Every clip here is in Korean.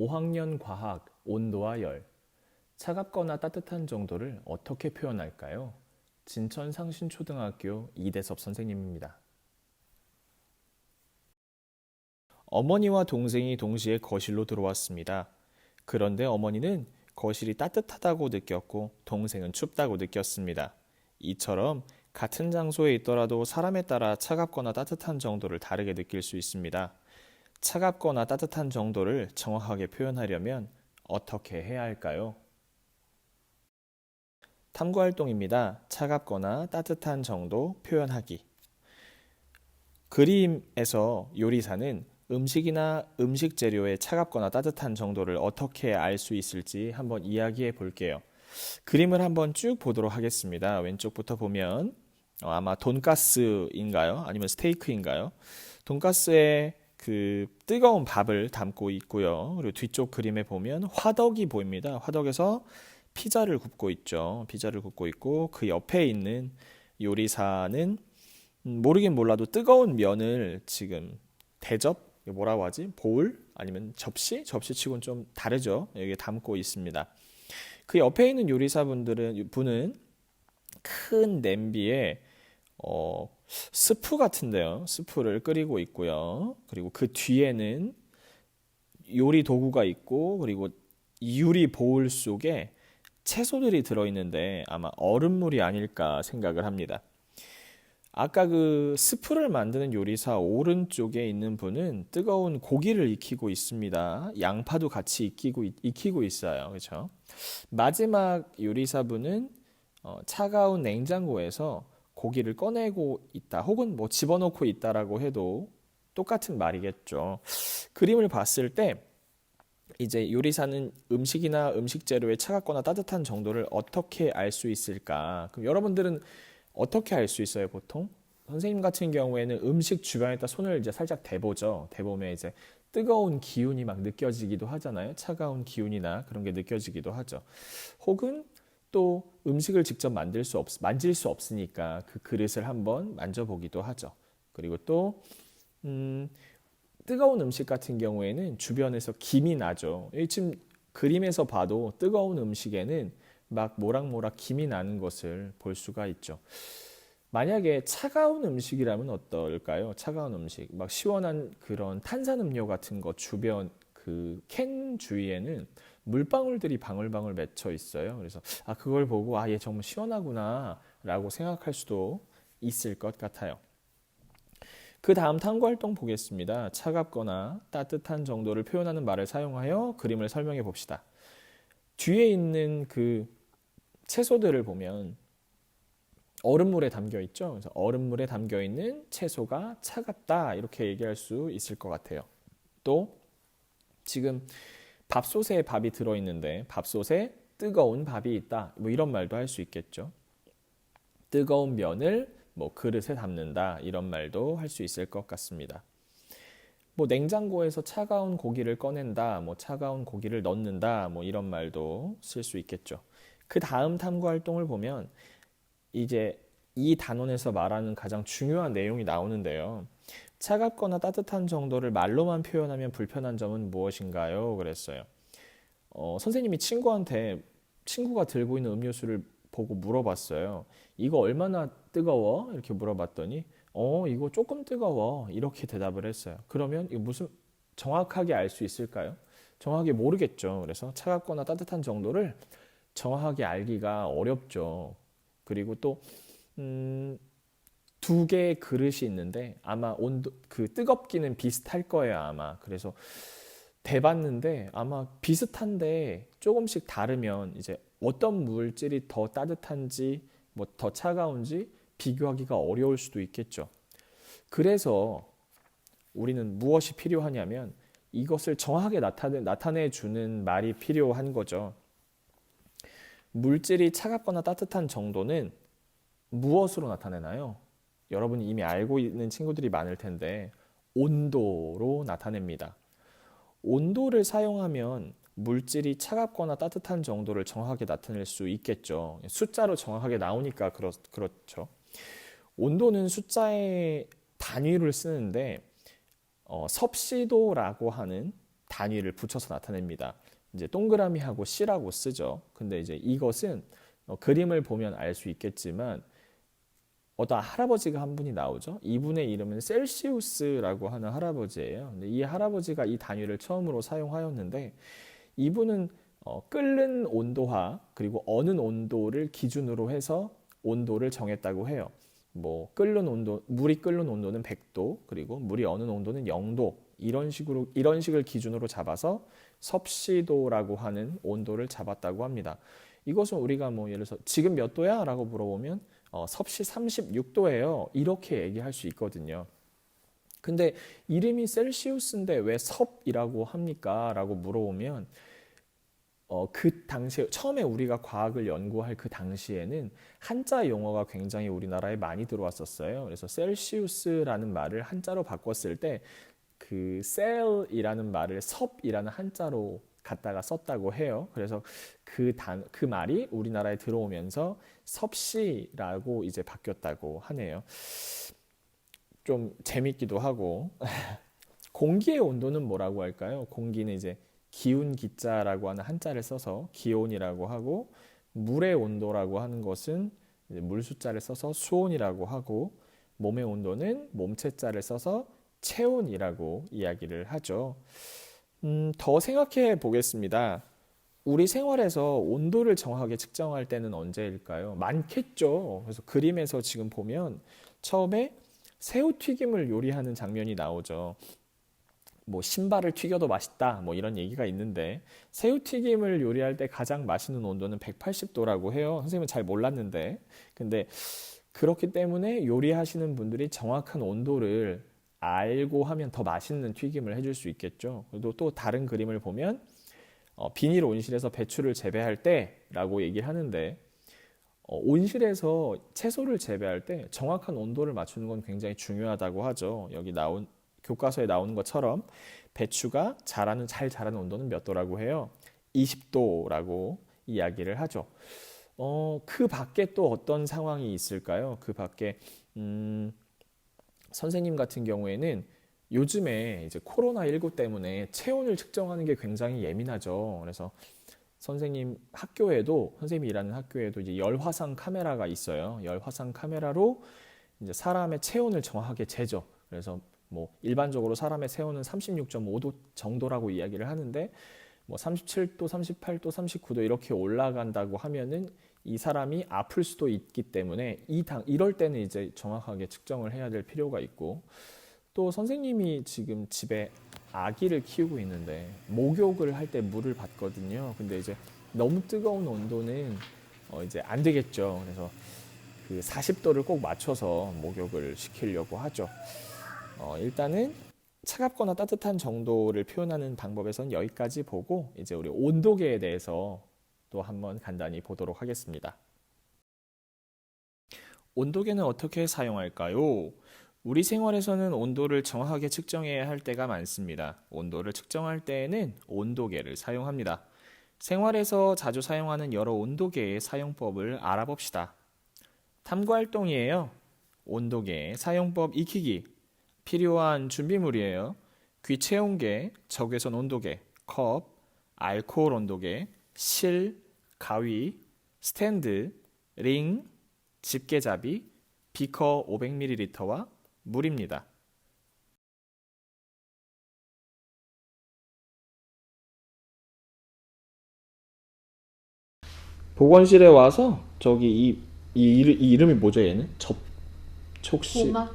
5학년 과학 온도와 열. 차갑거나 따뜻한 정도를 어떻게 표현할까요? 진천상신초등학교 이대섭 선생님입니다. 어머니와 동생이 동시에 거실로 들어왔습니다. 그런데 어머니는 거실이 따뜻하다고 느꼈고 동생은 춥다고 느꼈습니다. 이처럼 같은 장소에 있더라도 사람에 따라 차갑거나 따뜻한 정도를 다르게 느낄 수 있습니다. 차갑거나 따뜻한 정도를 정확하게 표현하려면 어떻게 해야 할까요? 탐구활동입니다. 차갑거나 따뜻한 정도 표현하기. 그림에서 요리사는 음식이나 음식 재료의 차갑거나 따뜻한 정도를 어떻게 알 수 있을지 한번 이야기해 볼게요. 그림을 한번 쭉 보도록 하겠습니다. 왼쪽부터 보면 아마 돈가스인가요? 아니면 스테이크인가요? 돈가스에 그 뜨거운 밥을 담고 있고요. 그리고 뒤쪽 그림에 보면 화덕이 보입니다. 화덕에서 피자를 굽고 있죠. 피자를 굽고 있고 그 옆에 있는 요리사는 모르긴 몰라도 뜨거운 면을 지금 대접, 뭐라고 하지? 보울? 아니면 접시? 접시치고는 좀 다르죠. 여기에 담고 있습니다. 그 옆에 있는 분은 큰 냄비에 스프 같은데요. 스프를 끓이고 있고요. 그리고 그 뒤에는 요리 도구가 있고 그리고 유리 보울 속에 채소들이 들어있는데 아마 얼음물이 아닐까 생각을 합니다. 아까 그 스프를 만드는 요리사 오른쪽에 있는 분은 뜨거운 고기를 익히고 있습니다. 양파도 같이 익히고 있어요. 그렇죠? 마지막 요리사분은 차가운 냉장고에서 고기를 꺼내고 있다. 혹은 뭐 집어넣고 있다라고 해도 똑같은 말이겠죠. 그림을 봤을 때 이제 요리사는 음식이나 음식 재료의 차갑거나 따뜻한 정도를 어떻게 알 수 있을까? 그럼 여러분들은 어떻게 알 수 있어요, 보통? 선생님 같은 경우에는 음식 주변에다 손을 이제 살짝 대보죠. 대보면 이제 뜨거운 기운이 막 느껴지기도 하잖아요. 차가운 기운이나 그런 게 느껴지기도 하죠. 혹은 또 음식을 직접 만질 수 없으니까 그 그릇을 한번 만져보기도 하죠. 그리고 또 음, 뜨거운 음식 같은 경우에는 주변에서 김이 나죠. 지금 그림에서 봐도 뜨거운 음식에는 막 모락모락 김이 나는 것을 볼 수가 있죠. 만약에 차가운 음식이라면 어떨까요? 차가운 음식, 막 시원한 그런 탄산음료 같은 거 주변 그 캔 주위에는 물방울들이 방울방울 맺혀 있어요. 그래서 그걸 보고 얘 정말 시원하구나라고 생각할 수도 있을 것 같아요. 그 다음 탐구 활동 보겠습니다. 차갑거나 따뜻한 정도를 표현하는 말을 사용하여 그림을 설명해 봅시다. 뒤에 있는 그 채소들을 보면 얼음물에 담겨 있죠. 그래서 얼음물에 담겨 있는 채소가 차갑다 이렇게 얘기할 수 있을 것 같아요. 또 지금 밥솥에 밥이 들어 있는데 밥솥에 뜨거운 밥이 있다. 뭐 이런 말도 할 수 있겠죠. 뜨거운 면을 뭐 그릇에 담는다 이런 말도 할 수 있을 것 같습니다. 뭐 냉장고에서 차가운 고기를 꺼낸다, 뭐 차가운 고기를 넣는다, 뭐 이런 말도 쓸 수 있겠죠. 그 다음 탐구 활동을 보면 이제 이 단원에서 말하는 가장 중요한 내용이 나오는데요. 차갑거나 따뜻한 정도를 말로만 표현하면 불편한 점은 무엇인가요? 그랬어요. 선생님이 친구가 들고 있는 음료수를 보고 물어봤어요. 이거 얼마나 뜨거워? 이렇게 물어봤더니 이거 조금 뜨거워. 이렇게 대답을 했어요. 그러면 이거 무슨 정확하게 알 수 있을까요? 정확하게 모르겠죠. 그래서 차갑거나 따뜻한 정도를 정확하게 알기가 어렵죠. 그리고 또 두 개의 그릇이 있는데 아마 그 뜨겁기는 비슷할 거예요, 아마. 그래서 대봤는데 아마 비슷한데 조금씩 다르면 이제 어떤 물질이 더 따뜻한지 뭐 더 차가운지 비교하기가 어려울 수도 있겠죠. 그래서 우리는 무엇이 필요하냐면 이것을 정확하게 나타내 주는 말이 필요한 거죠. 물질이 차갑거나 따뜻한 정도는 무엇으로 나타내나요? 여러분이 이미 알고 있는 친구들이 많을 텐데 온도로 나타냅니다. 온도를 사용하면 물질이 차갑거나 따뜻한 정도를 정확하게 나타낼 수 있겠죠. 숫자로 정확하게 나오니까 그렇죠. 온도는 숫자의 단위를 쓰는데 섭씨도라고 하는 단위를 붙여서 나타냅니다. 이제 동그라미하고 C라고 쓰죠. 근데 이제 이것은 그림을 보면 알 수 있겠지만 어떤 할아버지가 한 분이 나오죠. 이분의 이름은 셀시우스라고 하는 할아버지예요. 근데 이 할아버지가 이 단위를 처음으로 사용하였는데 이분은 끓는 온도와 그리고 어는 온도를 기준으로 해서 온도를 정했다고 해요. 뭐 끓는 온도, 물이 끓는 온도는 100도, 그리고 물이 어는 온도는 0도 이런 식을 기준으로 잡아서 섭씨도라고 하는 온도를 잡았다고 합니다. 이것은 우리가 뭐 예를 들어서 지금 몇 도야? 라고 물어보면 섭씨 36도예요. 이렇게 얘기할 수 있거든요. 근데 이름이 셀시우스인데 왜 섭이라고 합니까? 라고 물어보면 그 당시에 처음에 우리가 과학을 연구할 그 당시에는 한자 용어가 굉장히 우리나라에 많이 들어왔었어요. 그래서 셀시우스라는 말을 한자로 바꿨을 때 그 셀이라는 말을 섭이라는 한자로 갖다가 썼다고 해요. 그래서 그 말이 우리나라에 들어오면서 섭씨라고 이제 바뀌었다고 하네요. 좀 재밌기도 하고 공기의 온도는 뭐라고 할까요? 공기는 이제 기운 기자라고 하는 한자를 써서 기온이라고 하고 물의 온도라고 하는 것은 이제 물 숫자를 써서 수온이라고 하고 몸의 온도는 몸체자를 써서 체온이라고 이야기를 하죠. 더 생각해 보겠습니다. 우리 생활에서 온도를 정확하게 측정할 때는 언제일까요? 많겠죠. 그래서 그림에서 지금 보면 처음에 새우튀김을 요리하는 장면이 나오죠. 뭐 신발을 튀겨도 맛있다 뭐 이런 얘기가 있는데 새우튀김을 요리할 때 가장 맛있는 온도는 180도라고 해요. 선생님은 잘 몰랐는데 근데 그렇기 때문에 요리하시는 분들이 정확한 온도를 알고 하면 더 맛있는 튀김을 해줄 수 있겠죠. 그리고 또 다른 그림을 보면 비닐 온실에서 배추를 재배할 때라고 얘기를 하는데 온실에서 채소를 재배할 때 정확한 온도를 맞추는 건 굉장히 중요하다고 하죠. 여기 나온 교과서에 나오는 것처럼 배추가 잘 자라는 온도는 몇 도라고 해요? 20도라고 이야기를 하죠. 그 밖에 또 어떤 상황이 있을까요? 그 밖에 선생님 같은 경우에는 요즘에 이제 코로나19 때문에 체온을 측정하는 게 굉장히 예민하죠. 그래서 선생님이 일하는 학교에도 이제 열화상 카메라가 있어요. 열화상 카메라로 이제 사람의 체온을 정확하게 재죠. 그래서 뭐 일반적으로 사람의 체온은 36.5도 정도라고 이야기를 하는데 뭐 37도, 38도, 39도 이렇게 올라간다고 하면은 이 사람이 아플 수도 있기 때문에 이럴 때는 이제 정확하게 측정을 해야 될 필요가 있고 또 선생님이 지금 집에 아기를 키우고 있는데 목욕을 할 때 물을 받거든요. 근데 이제 너무 뜨거운 온도는 이제 안 되겠죠. 그래서 그 40도를 꼭 맞춰서 목욕을 시키려고 하죠. 일단은 차갑거나 따뜻한 정도를 표현하는 방법에선 여기까지 보고 이제 우리 온도계에 대해서 또 한번 간단히 보도록 하겠습니다. 온도계는 어떻게 사용할까요? 우리 생활에서는 온도를 정확하게 측정해야 할 때가 많습니다. 온도를 측정할 때에는 온도계를 사용합니다. 생활에서 자주 사용하는 여러 온도계의 사용법을 알아봅시다. 탐구활동이에요. 온도계 사용법 익히기. 필요한 준비물이에요. 귀체온계, 적외선 온도계, 컵, 알코올 온도계, 실, 가위, 스탠드, 링, 집게잡이, 비커 500ml와 물입니다. 보건실에 와서 저기 이 이름이 뭐죠 얘는? 접촉실 고막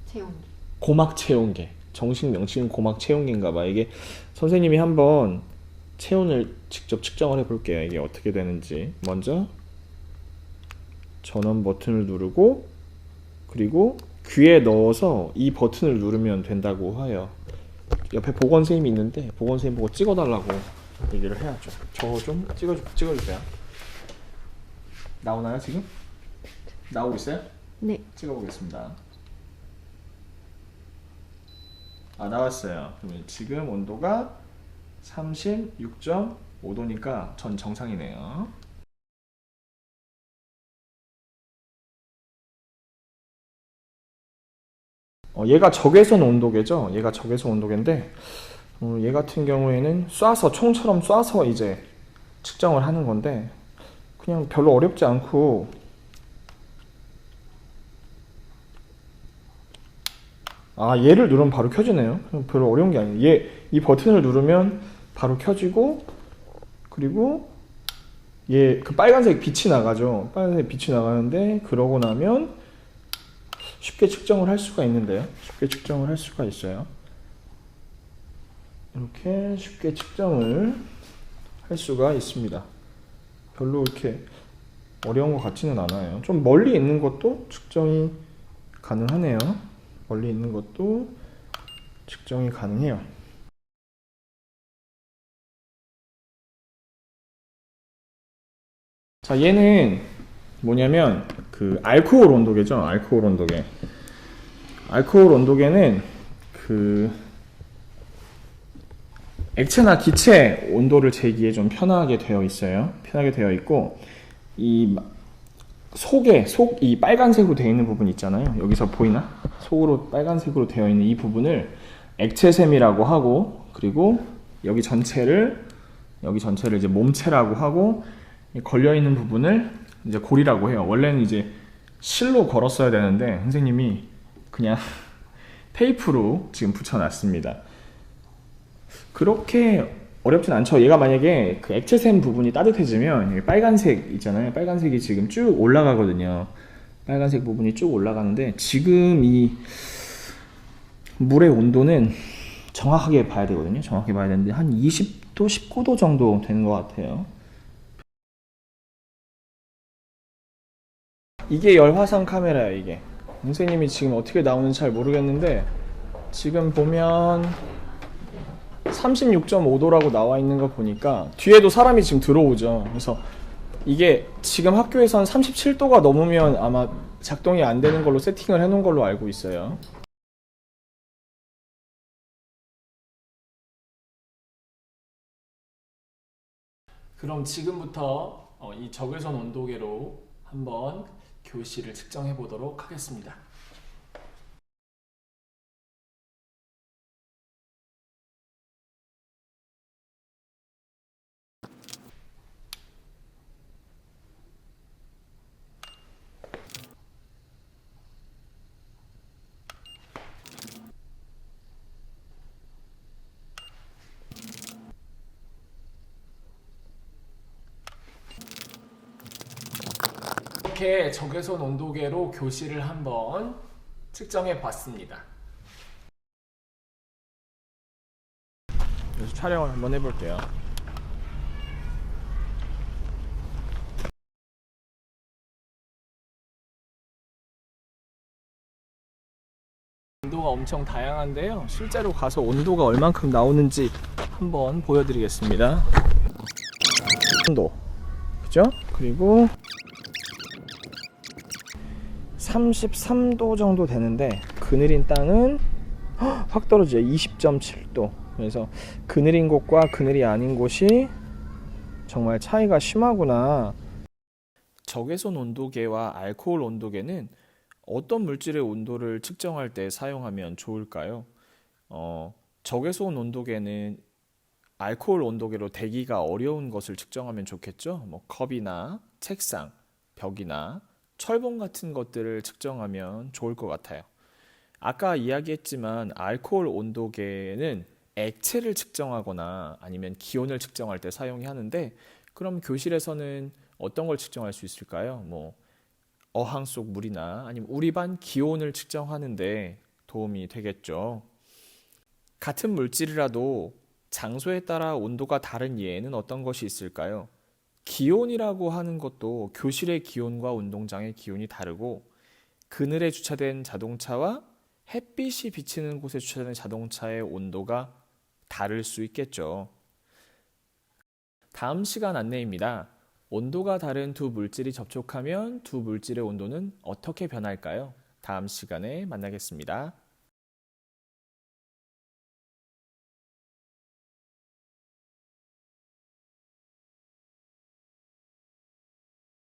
체온기. 고막 체온계 정식 명칭은 고막 체온계인가 봐. 이게 선생님이 한번 체온을 직접 측정을 해볼게요. 이게 어떻게 되는지. 먼저 전원 버튼을 누르고 그리고 귀에 넣어서 이 버튼을 누르면 된다고 해요. 옆에 보건선생님이 있는데 보건선생님 보고 찍어달라고 얘기를 해야죠. 저 좀 찍어주세요. 나오나요 지금? 나오고 있어요? 네. 찍어보겠습니다. 나왔어요. 그러면 지금 온도가 36.5도니까 전 정상이네요. 얘가 적외선 온도계죠. 얘가 적외선 온도계인데 얘 같은 경우에는 쏴서 총처럼 쏴서 이제 측정을 하는 건데 그냥 별로 어렵지 않고 얘를 누르면 바로 켜지네요. 별로 어려운 게 아니에요. 이 버튼을 누르면 바로 켜지고 그리고 그 빨간색 빛이 나가죠. 빨간색 빛이 나가는데 그러고 나면 쉽게 측정을 할 수가 있는데요. 쉽게 측정을 할 수가 있어요. 이렇게 쉽게 측정을 할 수가 있습니다. 별로 이렇게 어려운 것 같지는 않아요. 좀 멀리 있는 것도 측정이 가능하네요. 멀리 있는 것도 측정이 가능해요. 자, 얘는 뭐냐면 그 알코올 온도계죠. 알코올 온도계. 알코올 온도계는 그 액체나 기체 온도를 재기에 좀 편하게 되어 있어요. 편하게 되어 있고 이 이 빨간색으로 되어 있는 부분 있잖아요. 여기서 보이나? 속으로 빨간색으로 되어 있는 이 부분을 액체샘이라고 하고 그리고 여기 전체를 이제 몸체라고 하고 걸려 있는 부분을 이제 골이라고 해요. 원래는 이제 실로 걸었어야 되는데 선생님이 그냥 테이프로 지금 붙여놨습니다. 그렇게 어렵진 않죠. 얘가 만약에 그 액체샘 부분이 따뜻해지면 여기 빨간색 있잖아요. 빨간색이 지금 쭉 올라가거든요. 빨간색 부분이 쭉 올라가는데 지금 이 물의 온도는 정확하게 봐야 되거든요. 정확하게 봐야 되는데 한 20도, 19도 정도 되는 것 같아요. 이게 열화상 카메라예요. 이게 선생님이 지금 어떻게 나오는지 잘 모르겠는데 지금 보면 36.5도라고 나와 있는 거 보니까 뒤에도 사람이 지금 들어오죠. 그래서 이게 지금 학교에선 37도가 넘으면 아마 작동이 안 되는 걸로 세팅을 해놓은 걸로 알고 있어요. 그럼 지금부터 이 적외선 온도계로 한번 교실을 측정해 보도록 하겠습니다. 이렇게 적외선 온도계로 교실을 한번 측정해 봤습니다. 그래서 촬영을 한번 해볼게요. 온도가 엄청 다양한데요. 실제로 가서 온도가 얼만큼 나오는지 한번 보여드리겠습니다. 온도, 그죠? 그리고 33도 정도 되는데 그늘인 땅은 확 떨어져요. 20.7도. 그래서 그늘인 곳과 그늘이 아닌 곳이 정말 차이가 심하구나. 적외선 온도계와 알코올 온도계는 어떤 물질의 온도를 측정할 때 사용하면 좋을까요? 적외선 온도계는 알코올 온도계로 대기가 어려운 것을 측정하면 좋겠죠. 뭐 컵이나 책상, 벽이나 철봉 같은 것들을 측정하면 좋을 것 같아요. 아까 이야기했지만 알코올 온도계는 액체를 측정하거나 아니면 기온을 측정할 때 사용이 하는데 그럼 교실에서는 어떤 걸 측정할 수 있을까요? 뭐 어항 속 물이나 아니면 우리 반 기온을 측정하는데 도움이 되겠죠. 같은 물질이라도 장소에 따라 온도가 다른 예는 어떤 것이 있을까요? 기온이라고 하는 것도 교실의 기온과 운동장의 기온이 다르고 그늘에 주차된 자동차와 햇빛이 비치는 곳에 주차된 자동차의 온도가 다를 수 있겠죠. 다음 시간 안내입니다. 온도가 다른 두 물질이 접촉하면 두 물질의 온도는 어떻게 변할까요? 다음 시간에 만나겠습니다.